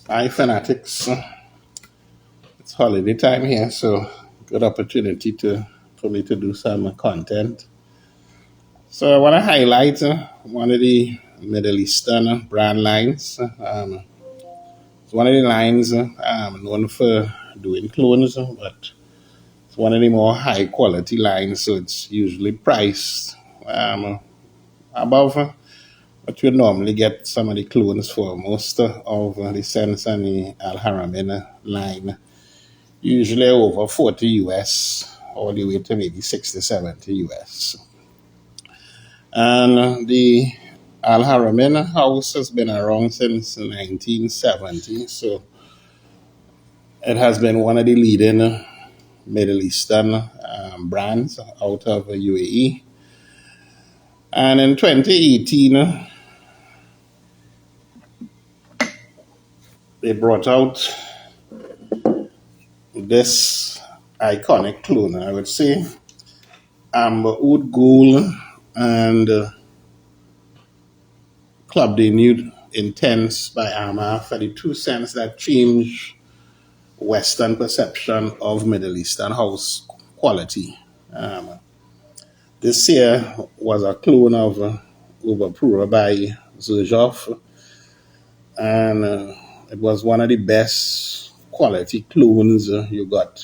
Hi, fanatics. It's holiday time here, so good opportunity for me to do some content. So I want to highlight one of the Middle Eastern brand lines. It's one of the lines known for doing clones, but it's one of the more high quality lines, so it's usually priced above what you normally get some of the clones for. Most of the Sense and the Al Haramain line usually over 40 US, all the way to maybe 60, 70 US. And the Al Haramain house has been around since 1970, so it has been one of the leading Middle Eastern brands out of UAE. And in 2018, they brought out this iconic clone, I would say, Amber Oud Gold and Club de Nude Intense by Armour for the two cents that change Western perception of Middle Eastern house quality. This here was a clone of Overpura by Zerjoff, and it was one of the best quality clones you got.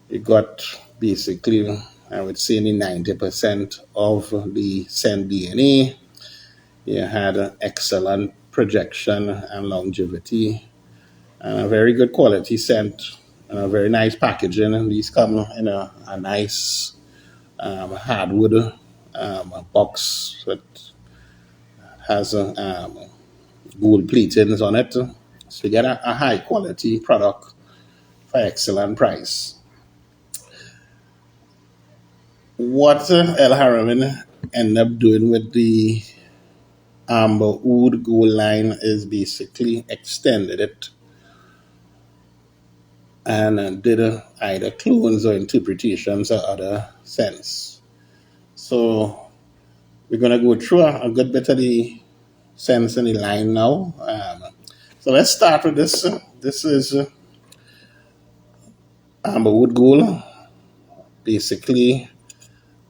You got basically, I would say, 90% of the scent DNA. You had an excellent projection and longevity, and a very good quality scent, and a very nice packaging. And these come in a nice hardwood box that has gold platings on it. So you get a high quality product for excellent price. What El Haramain ended up doing with the Amber Oud Gold line is basically extended it and did either clones or interpretations or other sense. So we're going to go through a good bit of the sense in the line now. So let's start with this. This is Amber Oud Gold. Basically,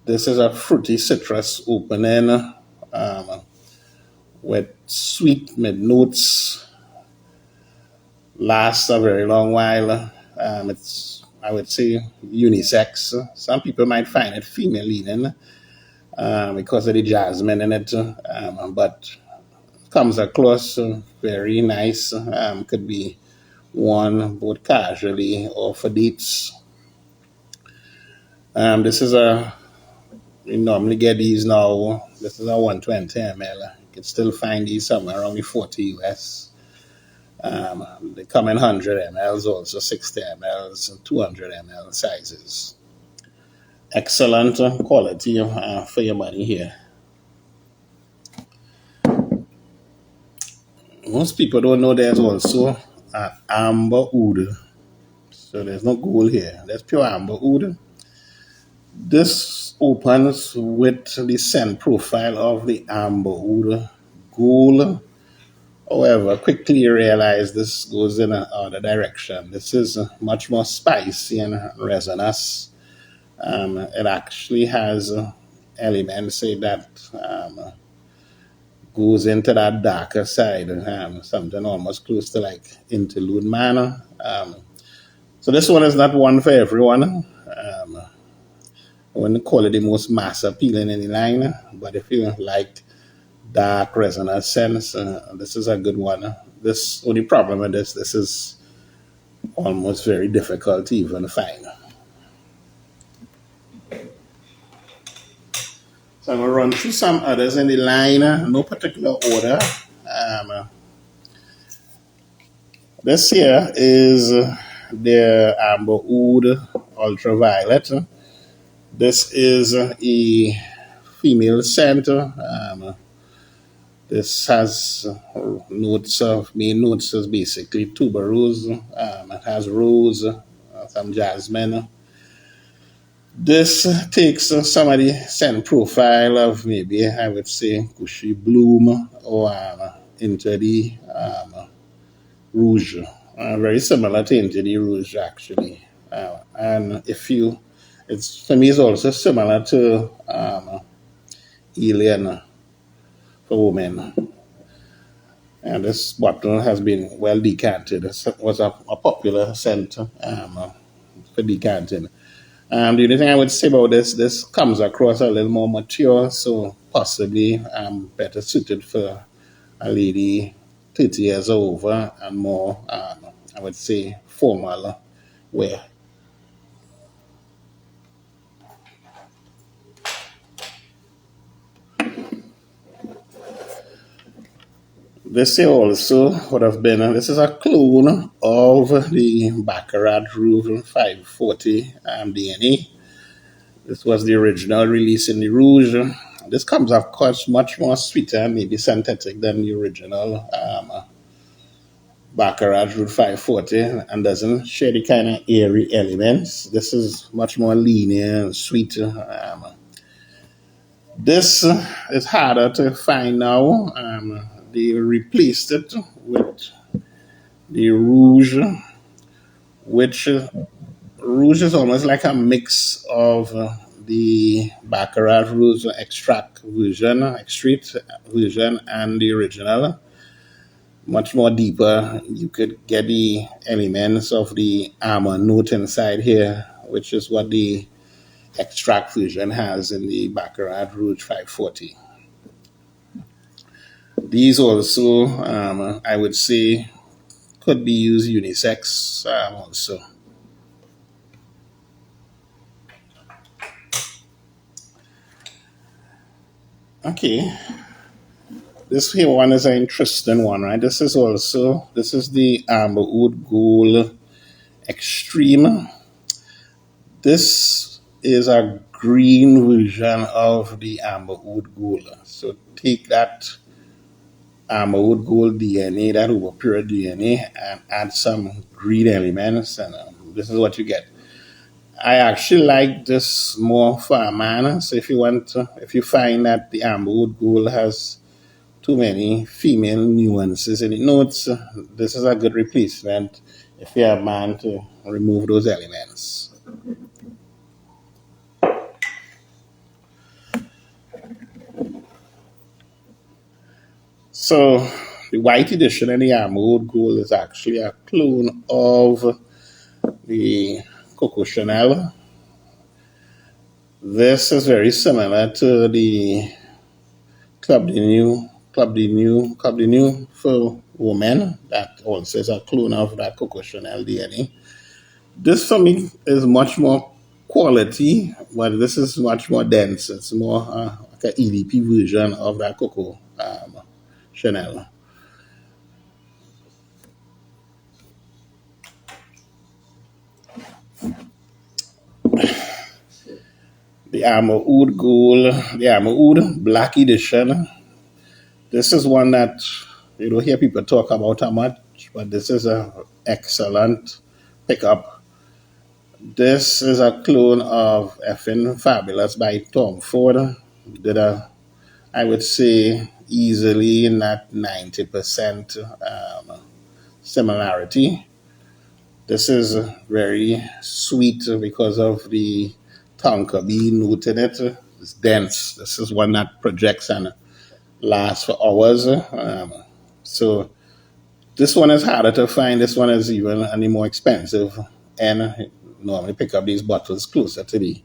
this is a fruity citrus opening with sweet mid notes. Lasts a very long while. It's, I would say, unisex. Some people might find it female leaning because of the jasmine in it, but comes across very nice. Could be worn both casually or for dates. This is you normally get these now. This is a 120 ml. You can still find these somewhere around the 40 US. They come in 100 mLs, also 60 mLs, and 200 ml sizes. Excellent quality for your money here. Most people don't know there's also Amber Oud. So there's no gold here. There's pure Amber Oud. This opens with the scent profile of the Amber Oud Gold. However, quickly realize this goes in another direction. This is much more spicy and resinous. It actually has elements that goes into that darker side, something almost close to like interlude manner. So this one is not one for everyone. I wouldn't call it the most mass appealing in the line, but if you like dark resonance sense, this is a good one. This only problem with this is almost very difficult to even find. So I'm going to run through some others in the line, no particular order. This here is the Amber Oud Ultraviolet. This is a female scent. This has main notes is basically tuberose. It has rose, some jasmine. This takes some of the scent profile of maybe, I would say, cushy bloom or into the Rouge, very similar to India Rouge actually. And if you, it's for me, it's also similar to Alien for women. And this bottle has been well decanted. It was a popular scent for decanting. The only thing I would say about this comes across a little more mature, so possibly better suited for a lady 30 years over and more, I would say, formal wear. This here also would have been, this is a clone of the Baccarat Rouge 540 DNA. This was the original release in the Rouge. This comes, of course, much more sweeter and maybe synthetic than the original Baccarat Rouge 540 and doesn't share the kind of airy elements. This is much more linear and sweeter. This is harder to find now. They replaced it with the Rouge, which Rouge is almost like a mix of the Baccarat Rouge extract version, and the original. Much more deeper. You could get the elements of the armor note inside here, which is what the extract version has in the Baccarat Rouge 540. These also, I would say, could be used unisex also. Okay, this here one is an interesting one, right? This is the Amber Oud Gold Extreme. This is a green version of the Amber Oud Gold. So take that Amber Oud Gold DNA, that over pure DNA, and add some green elements, and this is what you get. I actually like this more for a man. So if you find that the Amber Oud Gold has too many female nuances in the notes, this is a good replacement if you're a man to remove those elements. So the white edition in the Amber Oud Gold is actually a clone of the Coco Chanel. This is very similar to the Club de New for women. That also is a clone of that Coco Chanel DNA. This for me is much more quality, but this is much more dense. It's more like an EDP version of that Coco Chanel. The Armor Oud Black Edition. This is one that you don't hear people talk about how much, but this is an excellent pickup. This is a clone of Effin Fabulous by Tom Ford. Did I would say, easily in that 90% similarity. This is very sweet because of the tonka bean note in it. It's dense. This is one that projects and lasts for hours. So this one is harder to find. This one is even any more expensive. And normally pick up these bottles closer to the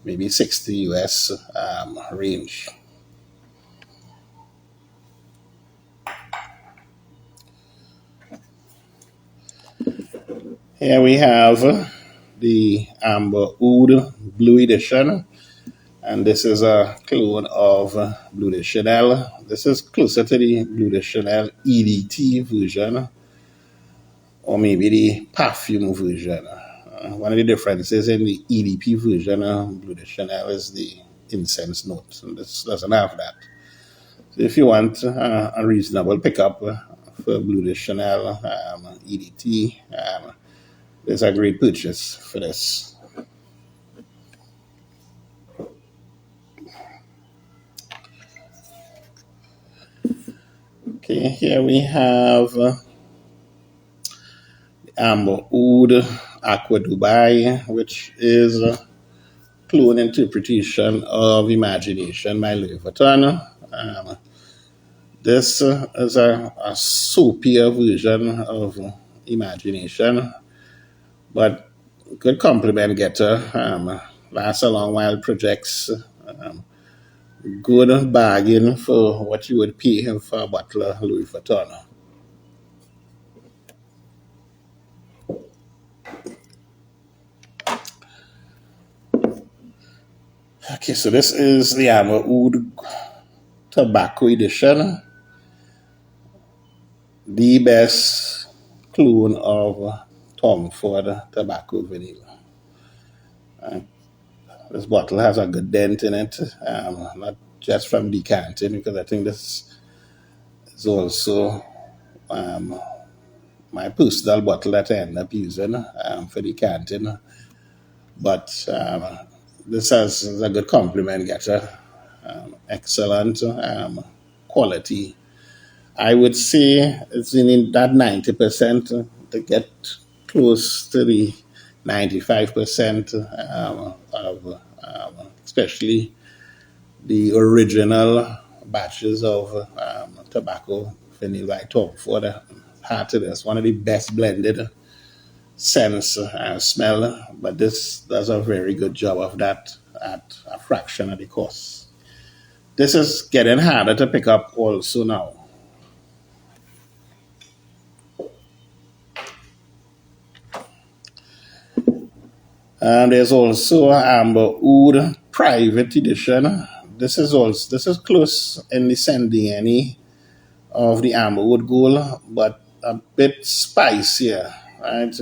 maybe 60 US range. Here we have the Amber Oud Blue Edition, and this is a clone of Blue de Chanel. This is closer to the Blue de Chanel EDT version, or maybe the perfume version. One of the differences in the EDP version of Blue de Chanel is the incense note, and this doesn't have that. So if you want a reasonable pickup for Blue de Chanel EDT, it's a great purchase for this. Okay, here we have Amber Oud Aqua Dubai, which is a clone interpretation of Imagination by Louis Vuitton. This is a soapier version of Imagination, but good compliment getter. Lasts a long while, projects good bargain for what you would pay for a bottle of Louis Vuitton. Okay, so this is the Amber Oud Tobacco Edition, the best clone of Tom Ford Tobacco Vanilla. This bottle has a good dent in it, not just from decanting, because I think this is also my personal bottle that I end up using for decanting. But this is a good compliment getter. Excellent quality. I would say it's in that 90% to get close to the 95% of especially the original batches of tobacco vanilla by Tom Ford. Part of this, one of the best blended scents smell, but this does a very good job of that at a fraction of the cost. This is getting harder to pick up also now. And there's also Amber Oud Private Edition. This is close in the same DNA of the Amber Oud Gold, but a bit spicier. Right?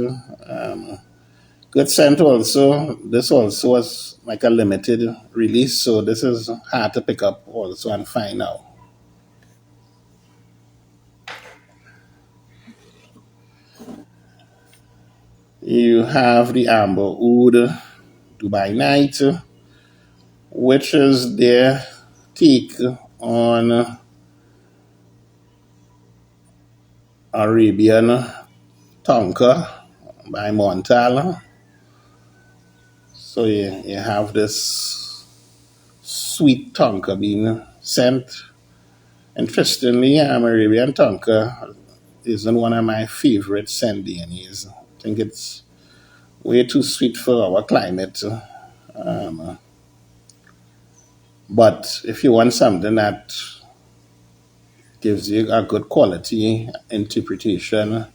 Good scent also. This also was like a limited release, so this is hard to pick up also and find out. You have the Amber Oud Dubai Night, which is their take on Arabian Tonka by Montal. So you have this sweet tonka being sent. Interestingly, Arabian tonka isn't one of my favorite sendianis. I think it's way too sweet for our climate. But if you want something that gives you a good quality interpretation,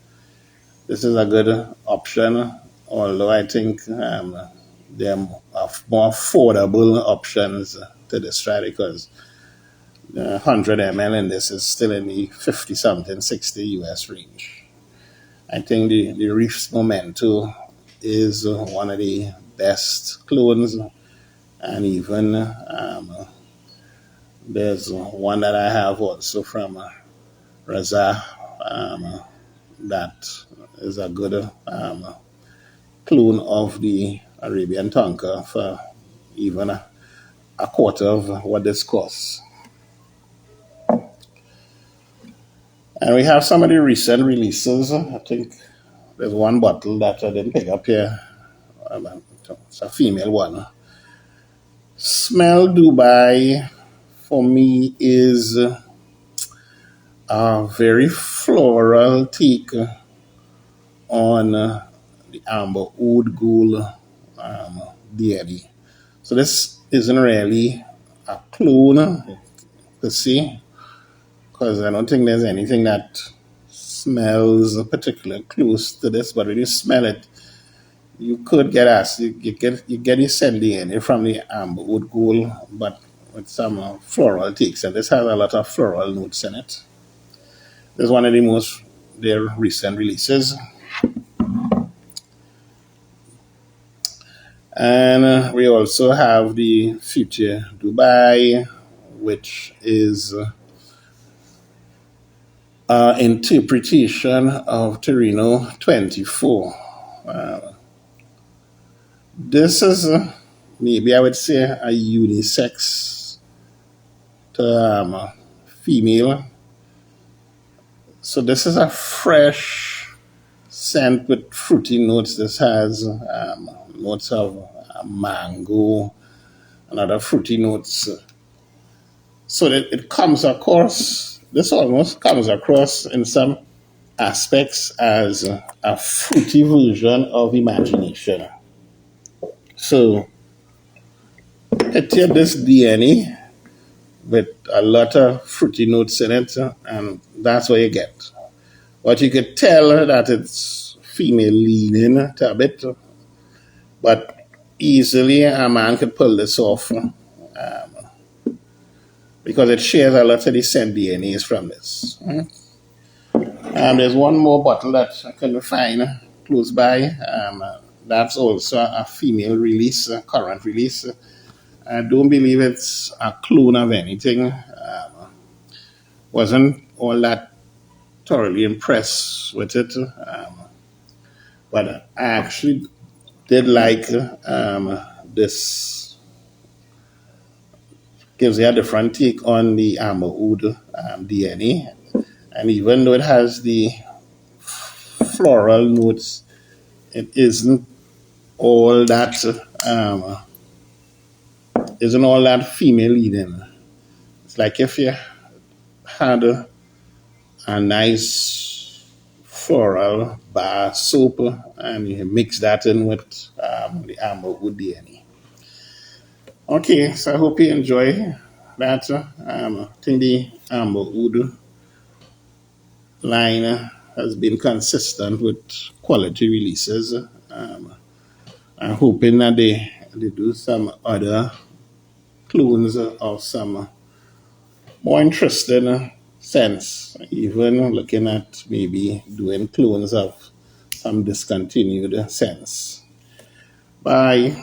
this is a good option. Although I think there are more affordable options to this, right? Because 100 ml in this is still in the 50 something, 60 US range. I think the Reef's Memento is one of the best clones, and even there's one that I have also from Raza that is a good clone of the Arabian Tonka for even a quarter of what this costs. And we have some of the recent releases. I think there's one bottle that I didn't pick up here. It's a female one. Smell Dubai for me is a very floral take on the Amber Oud Gold DNA. So this isn't really a clone per se, because I don't think there's anything that smells particularly close to this. But when you smell it, you could get us. You get the sendian from the Amber Oud Gold, but with some floral takes, and this has a lot of floral notes in it. This is one of the most their recent releases. And we also have the Future Dubai, which is interpretation of Torino 24. This is maybe I would say a unisex to female. So this is a fresh scent with fruity notes. This has notes of mango and other fruity notes. So that it comes across, this almost comes across in some aspects as a fruity version of imagination. So it had this DNA with a lot of fruity notes in it, and that's what you get. But you could tell that it's female leaning a bit, but easily a man could pull this off because it shares a lot of the scent DNAs from this. There's one more bottle that I couldn't find close by. That's also a female release, a current release. I don't believe it's a clone of anything. Wasn't all that thoroughly impressed with it. But I actually did like this. Gives you a different take on the Amber Oud DNA. And even though it has the floral notes, it um, isn't all that female leading. It's like if you had a nice floral bar soap and you mix that in with the Amber Oud DNA. Okay, so I hope you enjoy that. I think the Amber Oud line has been consistent with quality releases. I'm hoping that they do some other clones of some more interesting sense, even looking at maybe doing clones of some discontinued sense. Bye.